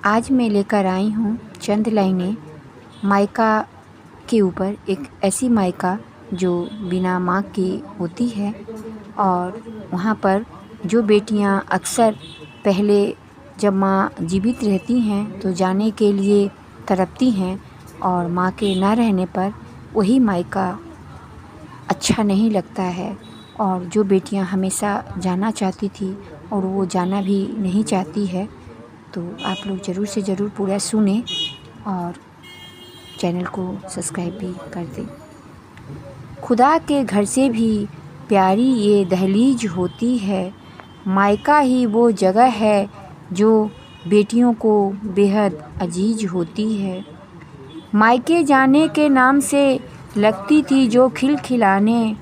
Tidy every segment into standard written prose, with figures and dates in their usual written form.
आज मैं लेकर आई हूँ चंद लाइनें मायका के ऊपर। एक ऐसी मायका जो बिना माँ के होती है और वहाँ पर जो बेटियाँ अक्सर पहले जब माँ जीवित रहती हैं तो जाने के लिए तड़पती हैं और माँ के ना रहने पर वही मायका अच्छा नहीं लगता है। और जो बेटियाँ हमेशा जाना चाहती थी और वो जाना भी नहीं चाहती है, तो आप लोग ज़रूर से ज़रूर पूरा सुने और चैनल को सब्सक्राइब भी कर दें। खुदा के घर से भी प्यारी ये दहलीज होती है, मायका ही वो जगह है जो बेटियों को बेहद अजीज होती है। मायके जाने के नाम से लगती थी जो खिलखिलाने,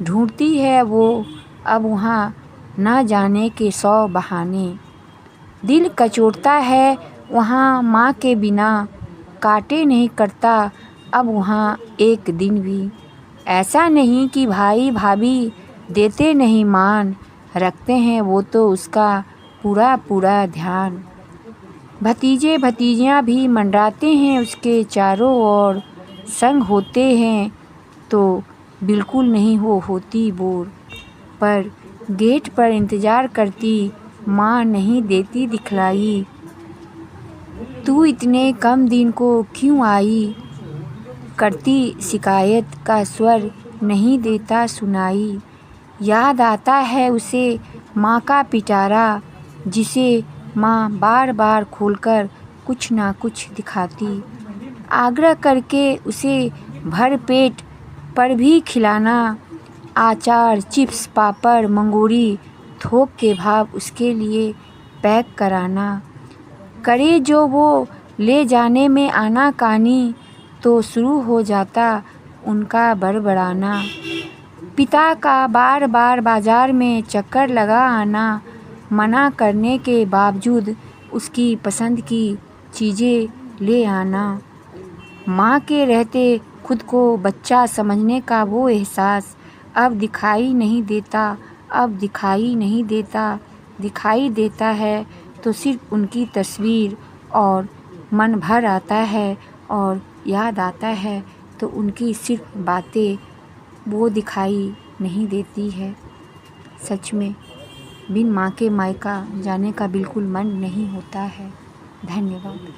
ढूंढती है वो अब वहाँ ना जाने के 100 बहाने। दिल कचोटता है वहाँ माँ के बिना, काटे नहीं करता अब वहाँ एक दिन भी। ऐसा नहीं कि भाई भाभी देते नहीं मान, रखते हैं वो तो उसका पूरा पूरा ध्यान। भतीजे भतीजियाँ भी मंडराते हैं उसके चारों ओर, संग होते हैं तो बिल्कुल नहीं वो होती बोर। पर गेट पर इंतज़ार करती माँ नहीं देती दिखलाई, तू इतने कम दिन को क्यों आई, करती शिकायत का स्वर नहीं देता सुनाई। याद आता है उसे माँ का पिटारा, जिसे माँ बार बार खोलकर कुछ ना कुछ दिखाती, आग्रह करके उसे भर पेट पर भी खिलाना। अचार चिप्स पापड़ मंगूरी थोक के भाव उसके लिए पैक कराना। करे जो वो ले जाने में आनाकानी, तो शुरू हो जाता उनका बड़बड़ाना। पिता का बार बार बाज़ार में चक्कर लगा आना, मना करने के बावजूद उसकी पसंद की चीज़ें ले आना। माँ के रहते खुद को बच्चा समझने का वो एहसास अब दिखाई नहीं देता, अब दिखाई नहीं देता। दिखाई देता है तो सिर्फ उनकी तस्वीर और मन भर आता है, और याद आता है तो उनकी सिर्फ बातें वो दिखाई नहीं देती है। सच में बिन माँ के मायका जाने का बिल्कुल मन नहीं होता है। धन्यवाद।